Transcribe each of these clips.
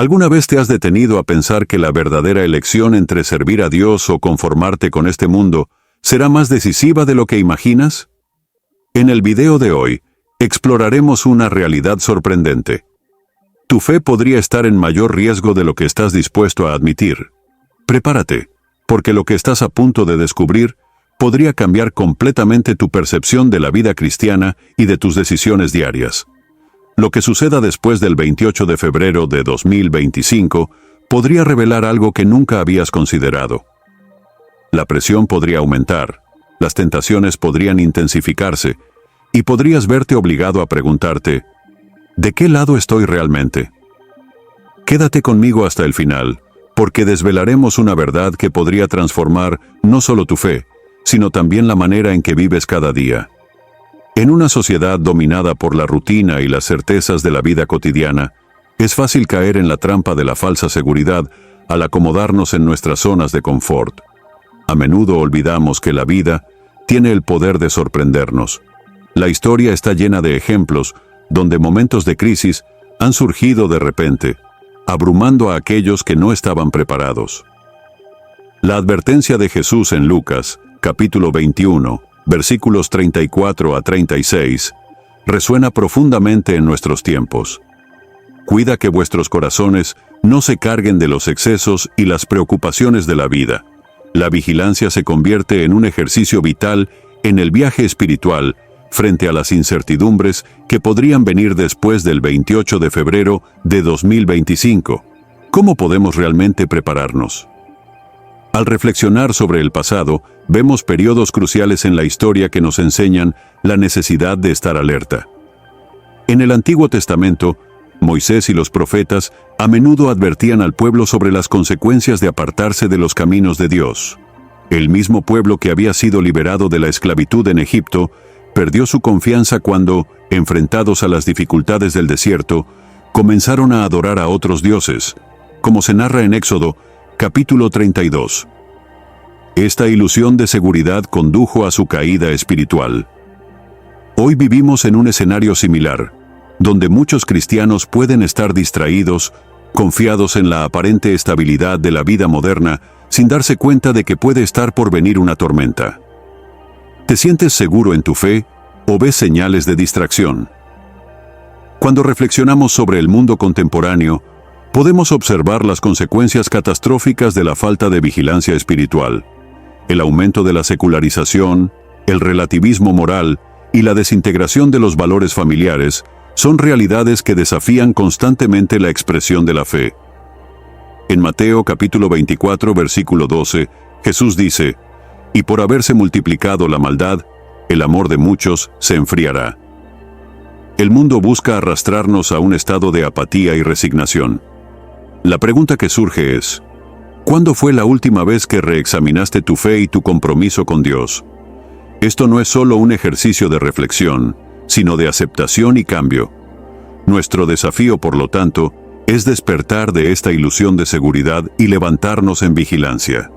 ¿Alguna vez te has detenido a pensar que la verdadera elección entre servir a Dios o conformarte con este mundo será más decisiva de lo que imaginas? En el video de hoy, exploraremos una realidad sorprendente. Tu fe podría estar en mayor riesgo de lo que estás dispuesto a admitir. Prepárate, porque lo que estás a punto de descubrir podría cambiar completamente tu percepción de la vida cristiana y de tus decisiones diarias. Lo que suceda después del 28 de febrero de 2025 podría revelar algo que nunca habías considerado. La presión podría aumentar, las tentaciones podrían intensificarse, y podrías verte obligado a preguntarte, ¿de qué lado estoy realmente? Quédate conmigo hasta el final, porque desvelaremos una verdad que podría transformar no solo tu fe, sino también la manera en que vives cada día. En una sociedad dominada por la rutina y las certezas de la vida cotidiana, es fácil caer en la trampa de la falsa seguridad al acomodarnos en nuestras zonas de confort. A menudo olvidamos que la vida tiene el poder de sorprendernos. La historia está llena de ejemplos donde momentos de crisis han surgido de repente, abrumando a aquellos que no estaban preparados. La advertencia de Jesús en Lucas, capítulo 21, versículos 34 a 36, resuena profundamente en nuestros tiempos. Cuida que vuestros corazones no se carguen de los excesos y las preocupaciones de la vida. La vigilancia se convierte en un ejercicio vital en el viaje espiritual frente a las incertidumbres que podrían venir después del 28 de febrero de 2025. ¿Cómo podemos realmente prepararnos? Al reflexionar sobre el pasado, vemos periodos cruciales en la historia que nos enseñan la necesidad de estar alerta. En el Antiguo Testamento, Moisés y los profetas a menudo advertían al pueblo sobre las consecuencias de apartarse de los caminos de Dios. El mismo pueblo que había sido liberado de la esclavitud en Egipto perdió su confianza cuando, enfrentados a las dificultades del desierto, comenzaron a adorar a otros dioses, como se narra en Éxodo, capítulo 32. Esta ilusión de seguridad condujo a su caída espiritual. Hoy vivimos en un escenario similar, donde muchos cristianos pueden estar distraídos, confiados en la aparente estabilidad de la vida moderna, sin darse cuenta de que puede estar por venir una tormenta. ¿Te sientes seguro en tu fe o ves señales de distracción? Cuando reflexionamos sobre el mundo contemporáneo, podemos observar las consecuencias catastróficas de la falta de vigilancia espiritual. El aumento de la secularización, el relativismo moral y la desintegración de los valores familiares son realidades que desafían constantemente la expresión de la fe. En Mateo capítulo 24, versículo 12, Jesús dice, «Y por haberse multiplicado la maldad, el amor de muchos se enfriará». El mundo busca arrastrarnos a un estado de apatía y resignación. La pregunta que surge es, ¿cuándo fue la última vez que reexaminaste tu fe y tu compromiso con Dios? Esto no es solo un ejercicio de reflexión, sino de aceptación y cambio. Nuestro desafío, por lo tanto, es despertar de esta ilusión de seguridad y levantarnos en vigilancia.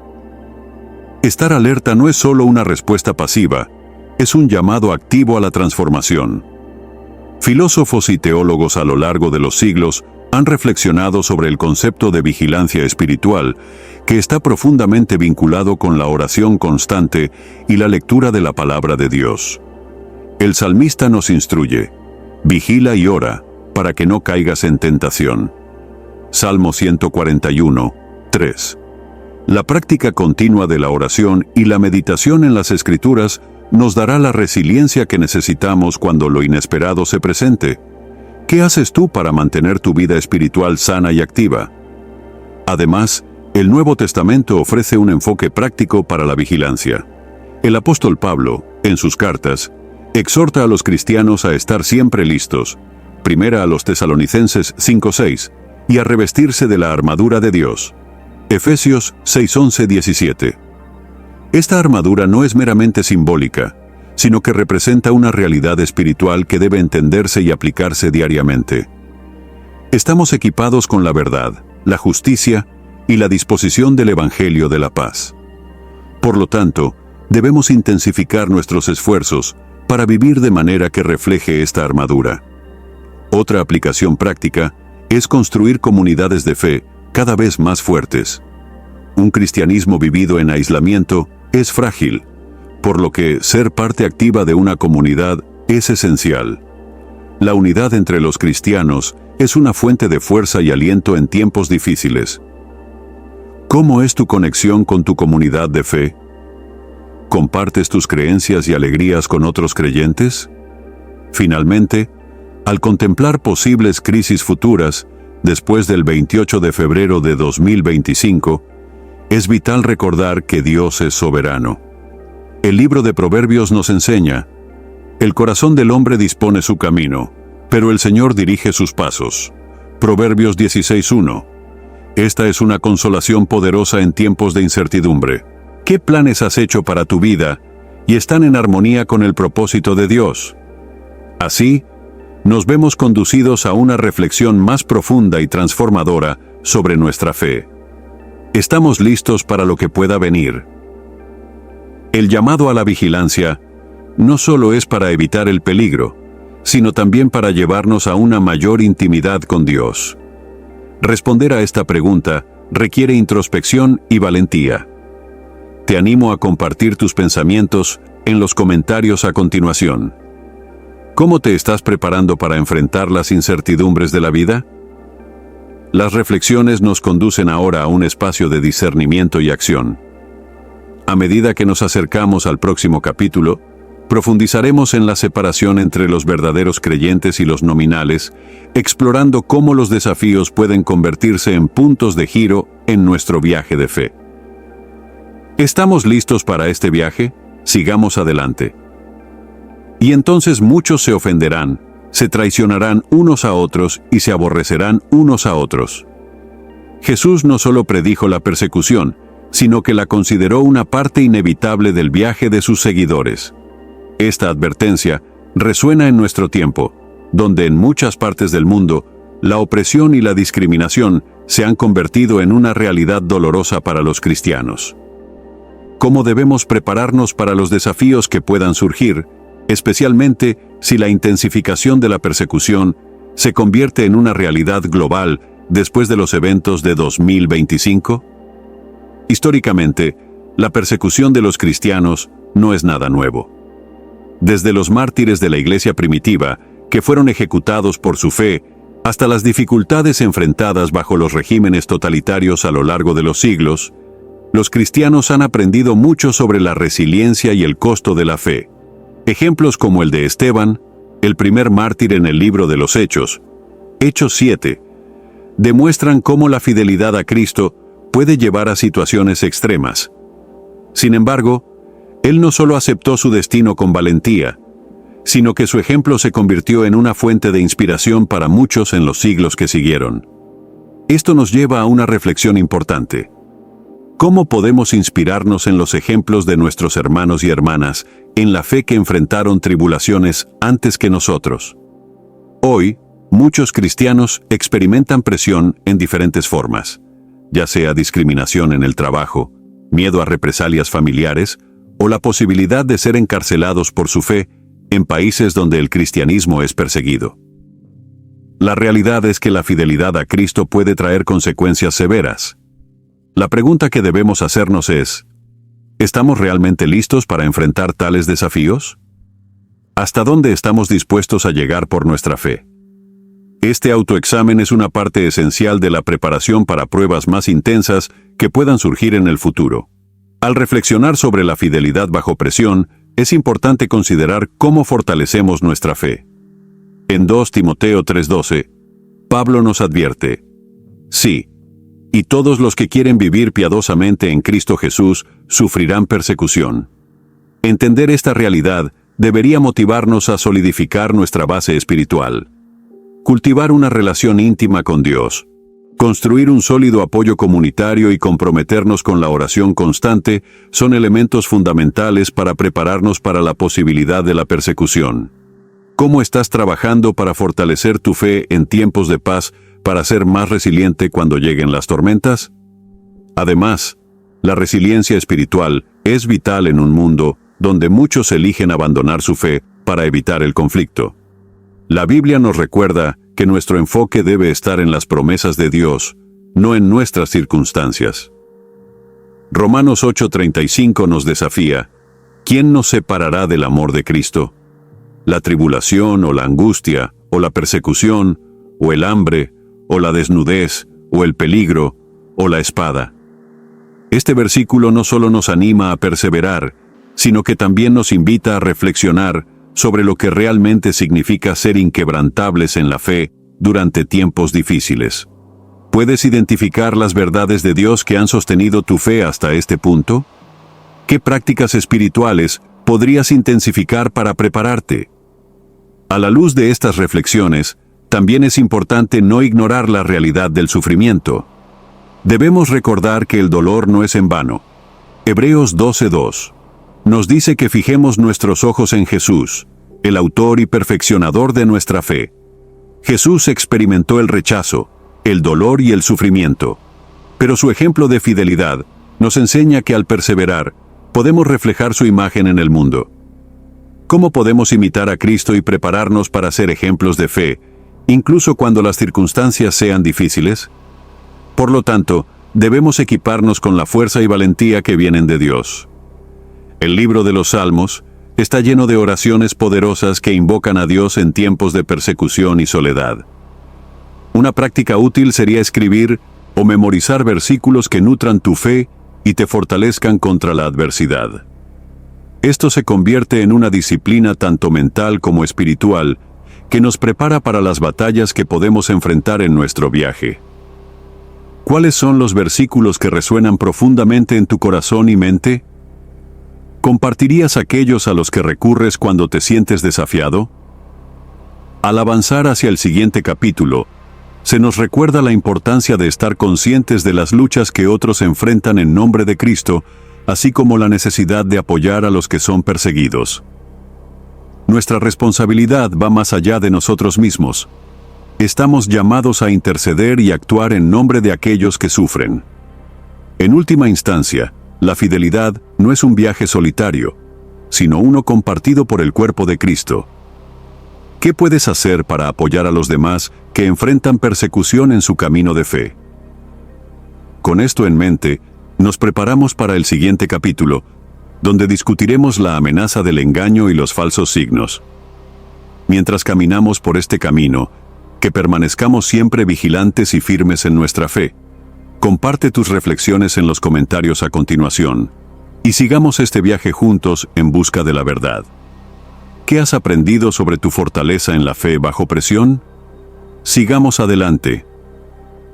Estar alerta no es solo una respuesta pasiva, es un llamado activo a la transformación. Filósofos y teólogos a lo largo de los siglos han reflexionado sobre el concepto de vigilancia espiritual, que está profundamente vinculado con la oración constante y la lectura de la palabra de Dios. El salmista nos instruye, vigila y ora, para que no caigas en tentación. Salmo 141, 3. La práctica continua de la oración y la meditación en las Escrituras nos dará la resiliencia que necesitamos cuando lo inesperado se presente. ¿Qué haces tú para mantener tu vida espiritual sana y activa? Además, el Nuevo Testamento ofrece un enfoque práctico para la vigilancia. El apóstol Pablo, en sus cartas, exhorta a los cristianos a estar siempre listos, primera a los Tesalonicenses 5:6, y a revestirse de la armadura de Dios. Efesios 6:11-17. Esta armadura no es meramente simbólica, sino que representa una realidad espiritual que debe entenderse y aplicarse diariamente. Estamos equipados con la verdad, la justicia y la disposición del Evangelio de la paz. Por lo tanto, debemos intensificar nuestros esfuerzos para vivir de manera que refleje esta armadura. Otra aplicación práctica es construir comunidades de fe cada vez más fuertes. Un cristianismo vivido en aislamiento es frágil, por lo que ser parte activa de una comunidad es esencial. La unidad entre los cristianos es una fuente de fuerza y aliento en tiempos difíciles. ¿Cómo es tu conexión con tu comunidad de fe? ¿Compartes tus creencias y alegrías con otros creyentes? Finalmente, al contemplar posibles crisis futuras, después del 28 de febrero de 2025, es vital recordar que Dios es soberano. El libro de Proverbios nos enseña: el corazón del hombre dispone su camino, pero el Señor dirige sus pasos. Proverbios 16:1. Esta es una consolación poderosa en tiempos de incertidumbre. ¿Qué planes has hecho para tu vida y están en armonía con el propósito de Dios? Así, nos vemos conducidos a una reflexión más profunda y transformadora sobre nuestra fe. Estamos listos para lo que pueda venir. El llamado a la vigilancia no solo es para evitar el peligro, sino también para llevarnos a una mayor intimidad con Dios. Responder a esta pregunta requiere introspección y valentía. Te animo a compartir tus pensamientos en los comentarios a continuación. ¿Cómo te estás preparando para enfrentar las incertidumbres de la vida? Las reflexiones nos conducen ahora a un espacio de discernimiento y acción. A medida que nos acercamos al próximo capítulo, profundizaremos en la separación entre los verdaderos creyentes y los nominales, explorando cómo los desafíos pueden convertirse en puntos de giro en nuestro viaje de fe. ¿Estamos listos para este viaje? Sigamos adelante. Y entonces muchos se ofenderán, se traicionarán unos a otros y se aborrecerán unos a otros. Jesús no solo predijo la persecución, sino que la consideró una parte inevitable del viaje de sus seguidores. Esta advertencia resuena en nuestro tiempo, donde en muchas partes del mundo, la opresión y la discriminación se han convertido en una realidad dolorosa para los cristianos. ¿Cómo debemos prepararnos para los desafíos que puedan surgir, especialmente si la intensificación de la persecución se convierte en una realidad global después de los eventos de 2025? Históricamente, la persecución de los cristianos no es nada nuevo. Desde los mártires de la Iglesia primitiva, que fueron ejecutados por su fe, hasta las dificultades enfrentadas bajo los regímenes totalitarios a lo largo de los siglos, los cristianos han aprendido mucho sobre la resiliencia y el costo de la fe. Ejemplos como el de Esteban, el primer mártir en el libro de los Hechos, Hechos 7, demuestran cómo la fidelidad a Cristo puede llevar a situaciones extremas. Sin embargo, él no solo aceptó su destino con valentía, sino que su ejemplo se convirtió en una fuente de inspiración para muchos en los siglos que siguieron. Esto nos lleva a una reflexión importante. ¿Cómo podemos inspirarnos en los ejemplos de nuestros hermanos y hermanas en la fe que enfrentaron tribulaciones antes que nosotros? Hoy, muchos cristianos experimentan presión en diferentes formas, ya sea discriminación en el trabajo, miedo a represalias familiares o la posibilidad de ser encarcelados por su fe en países donde el cristianismo es perseguido. La realidad es que la fidelidad a Cristo puede traer consecuencias severas. La pregunta que debemos hacernos es: ¿estamos realmente listos para enfrentar tales desafíos? ¿Hasta dónde estamos dispuestos a llegar por nuestra fe? Este autoexamen es una parte esencial de la preparación para pruebas más intensas que puedan surgir en el futuro. Al reflexionar sobre la fidelidad bajo presión, es importante considerar cómo fortalecemos nuestra fe. En 2 Timoteo 3:12, Pablo nos advierte: sí, y todos los que quieren vivir piadosamente en Cristo Jesús sufrirán persecución. Entender esta realidad debería motivarnos a solidificar nuestra base espiritual. Cultivar una relación íntima con Dios, construir un sólido apoyo comunitario y comprometernos con la oración constante son elementos fundamentales para prepararnos para la posibilidad de la persecución. ¿Cómo estás trabajando para fortalecer tu fe en tiempos de paz para ser más resiliente cuando lleguen las tormentas? Además, la resiliencia espiritual es vital en un mundo donde muchos eligen abandonar su fe para evitar el conflicto. La Biblia nos recuerda que nuestro enfoque debe estar en las promesas de Dios, no en nuestras circunstancias. Romanos 8:35 nos desafía: ¿quién nos separará del amor de Cristo? ¿La tribulación o la angustia, o la persecución, o el hambre, o la desnudez, o el peligro, o la espada? Este versículo no solo nos anima a perseverar, sino que también nos invita a reflexionar sobre lo que realmente significa ser inquebrantables en la fe durante tiempos difíciles. ¿Puedes identificar las verdades de Dios que han sostenido tu fe hasta este punto? ¿Qué prácticas espirituales podrías intensificar para prepararte? A la luz de estas reflexiones, también es importante no ignorar la realidad del sufrimiento. Debemos recordar que el dolor no es en vano. Hebreos 12:2 nos dice que fijemos nuestros ojos en Jesús, el autor y perfeccionador de nuestra fe. Jesús experimentó el rechazo, el dolor y el sufrimiento, pero su ejemplo de fidelidad nos enseña que al perseverar, podemos reflejar su imagen en el mundo. ¿Cómo podemos imitar a Cristo y prepararnos para ser ejemplos de fe, incluso cuando las circunstancias sean difíciles? Por lo tanto, debemos equiparnos con la fuerza y valentía que vienen de Dios. El libro de los Salmos está lleno de oraciones poderosas que invocan a Dios en tiempos de persecución y soledad. Una práctica útil sería escribir o memorizar versículos que nutran tu fe y te fortalezcan contra la adversidad. Esto se convierte en una disciplina tanto mental como espiritual que nos prepara para las batallas que podemos enfrentar en nuestro viaje. ¿Cuáles son los versículos que resuenan profundamente en tu corazón y mente? ¿Compartirías aquellos a los que recurres cuando te sientes desafiado? Al avanzar hacia el siguiente capítulo, se nos recuerda la importancia de estar conscientes de las luchas que otros enfrentan en nombre de Cristo, así como la necesidad de apoyar a los que son perseguidos. Nuestra responsabilidad va más allá de nosotros mismos. Estamos llamados a interceder y actuar en nombre de aquellos que sufren. En última instancia, la fidelidad no es un viaje solitario, sino uno compartido por el cuerpo de Cristo. ¿Qué puedes hacer para apoyar a los demás que enfrentan persecución en su camino de fe? Con esto en mente, nos preparamos para el siguiente capítulo, donde discutiremos la amenaza del engaño y los falsos signos. Mientras caminamos por este camino, que permanezcamos siempre vigilantes y firmes en nuestra fe. Comparte tus reflexiones en los comentarios a continuación, y sigamos este viaje juntos en busca de la verdad. ¿Qué has aprendido sobre tu fortaleza en la fe bajo presión? Sigamos adelante.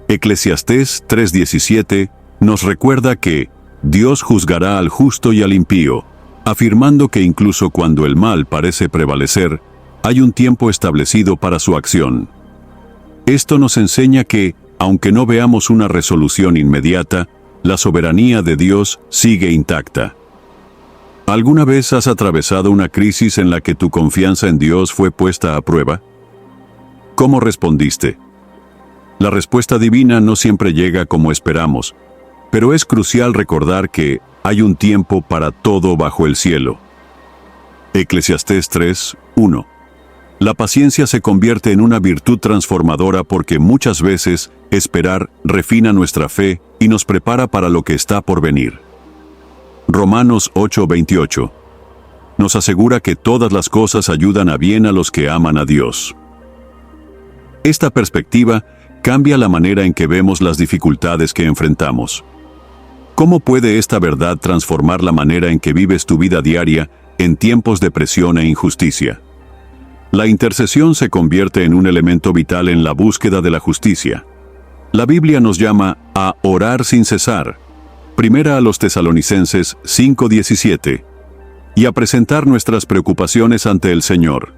Eclesiastés 3:17 nos recuerda que Dios juzgará al justo y al impío, afirmando que incluso cuando el mal parece prevalecer, hay un tiempo establecido para su acción. Esto nos enseña que, aunque no veamos una resolución inmediata, la soberanía de Dios sigue intacta. ¿Alguna vez has atravesado una crisis en la que tu confianza en Dios fue puesta a prueba? ¿Cómo respondiste? La respuesta divina no siempre llega como esperamos, pero es crucial recordar que hay un tiempo para todo bajo el cielo. Eclesiastés 3:1. La paciencia se convierte en una virtud transformadora porque muchas veces esperar refina nuestra fe y nos prepara para lo que está por venir. Romanos 8:28 nos asegura que todas las cosas ayudan a bien a los que aman a Dios. Esta perspectiva cambia la manera en que vemos las dificultades que enfrentamos. ¿Cómo puede esta verdad transformar la manera en que vives tu vida diaria en tiempos de presión e injusticia? La intercesión se convierte en un elemento vital en la búsqueda de la justicia. La Biblia nos llama a orar sin cesar, primera a los Tesalonicenses 5:17, y a presentar nuestras preocupaciones ante el Señor.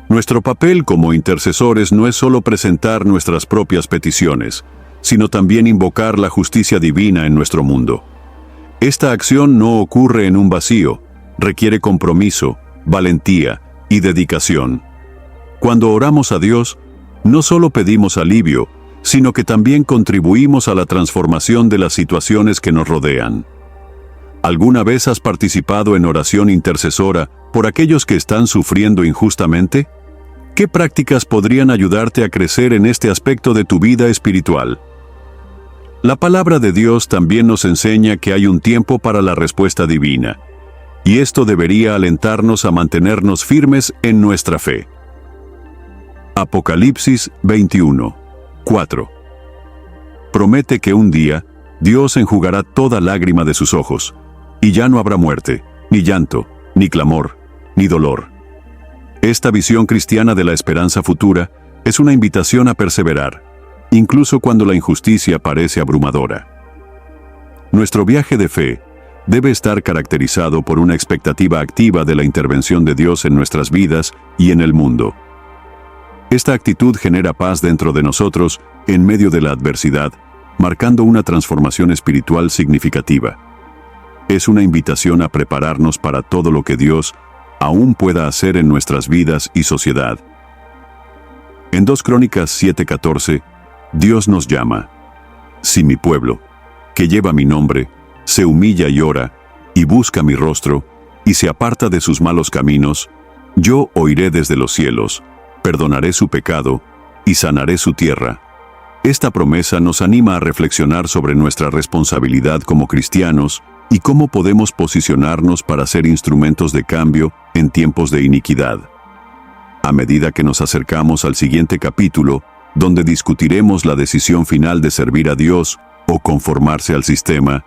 Nuestro papel como intercesores no es solo presentar nuestras propias peticiones, sino también invocar la justicia divina en nuestro mundo. Esta acción no ocurre en un vacío, requiere compromiso, valentía y dedicación. Cuando oramos a Dios, no solo pedimos alivio, sino que también contribuimos a la transformación de las situaciones que nos rodean. ¿Alguna vez has participado en oración intercesora por aquellos que están sufriendo injustamente? ¿Qué prácticas podrían ayudarte a crecer en este aspecto de tu vida espiritual? La palabra de Dios también nos enseña que hay un tiempo para la respuesta divina, y esto debería alentarnos a mantenernos firmes en nuestra fe. Apocalipsis 21, 4. Promete que un día Dios enjugará toda lágrima de sus ojos, y ya no habrá muerte, ni llanto, ni clamor, ni dolor. Esta visión cristiana de la esperanza futura es una invitación a perseverar, incluso cuando la injusticia parece abrumadora. Nuestro viaje de fe debe estar caracterizado por una expectativa activa de la intervención de Dios en nuestras vidas y en el mundo. Esta actitud genera paz dentro de nosotros en medio de la adversidad, marcando una transformación espiritual significativa. Es una invitación a prepararnos para todo lo que Dios aún pueda hacer en nuestras vidas y sociedad. En 2 Crónicas 7:14, Dios nos llama: si mi pueblo, que lleva mi nombre, se humilla y ora, y busca mi rostro, y se aparta de sus malos caminos, yo oiré desde los cielos, perdonaré su pecado, y sanaré su tierra. Esta promesa nos anima a reflexionar sobre nuestra responsabilidad como cristianos y cómo podemos posicionarnos para ser instrumentos de cambio en tiempos de iniquidad. A medida que nos acercamos al siguiente capítulo, donde discutiremos la decisión final de servir a Dios o conformarse al sistema,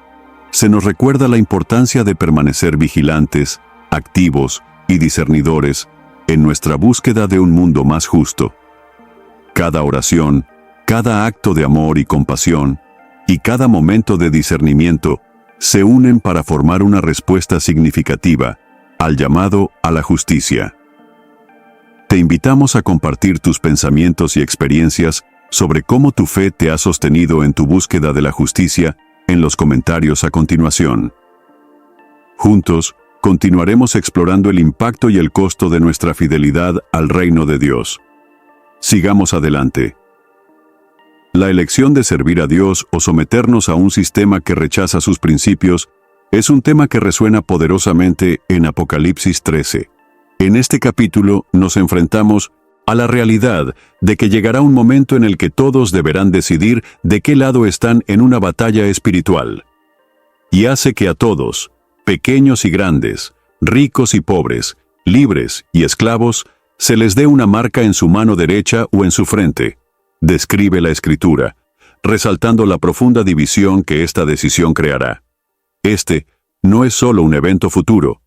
se nos recuerda la importancia de permanecer vigilantes, activos y discernidores en nuestra búsqueda de un mundo más justo. Cada oración, cada acto de amor y compasión, y cada momento de discernimiento se unen para formar una respuesta significativa al llamado a la justicia. Te invitamos a compartir tus pensamientos y experiencias sobre cómo tu fe te ha sostenido en tu búsqueda de la justicia en los comentarios a continuación. Juntos, continuaremos explorando el impacto y el costo de nuestra fidelidad al reino de Dios. Sigamos adelante. La elección de servir a Dios o someternos a un sistema que rechaza sus principios es un tema que resuena poderosamente en Apocalipsis 13. En este capítulo nos enfrentamos a la realidad de que llegará un momento en el que todos deberán decidir de qué lado están en una batalla espiritual. Y hace que a todos, pequeños y grandes, ricos y pobres, libres y esclavos, se les dé una marca en su mano derecha o en su frente, describe la Escritura, resaltando la profunda división que esta decisión creará. Este no es solo un evento futuro,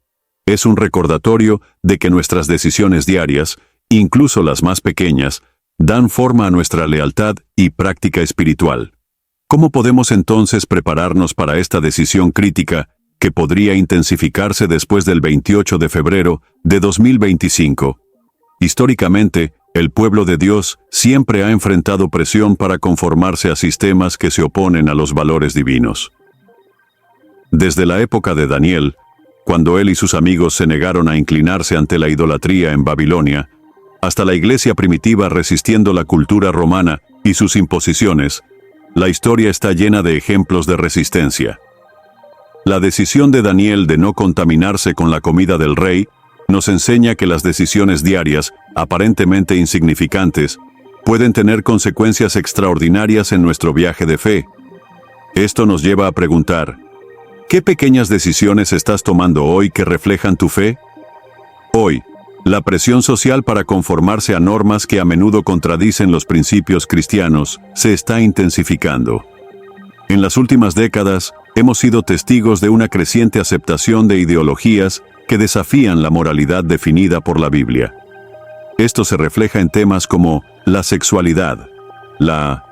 es un recordatorio de que nuestras decisiones diarias, incluso las más pequeñas, dan forma a nuestra lealtad y práctica espiritual. ¿Cómo podemos entonces prepararnos para esta decisión crítica que podría intensificarse después del 28 de febrero de 2025? Históricamente, el pueblo de Dios siempre ha enfrentado presión para conformarse a sistemas que se oponen a los valores divinos. Desde la época de Daniel, cuando él y sus amigos se negaron a inclinarse ante la idolatría en Babilonia, hasta la iglesia primitiva resistiendo la cultura romana y sus imposiciones, la historia está llena de ejemplos de resistencia. La decisión de Daniel de no contaminarse con la comida del rey nos enseña que las decisiones diarias, aparentemente insignificantes, pueden tener consecuencias extraordinarias en nuestro viaje de fe. Esto nos lleva a preguntar: ¿qué pequeñas decisiones estás tomando hoy que reflejan tu fe? Hoy, la presión social para conformarse a normas que a menudo contradicen los principios cristianos se está intensificando. En las últimas décadas, hemos sido testigos de una creciente aceptación de ideologías que desafían la moralidad definida por la Biblia. Esto se refleja en temas como la sexualidad, la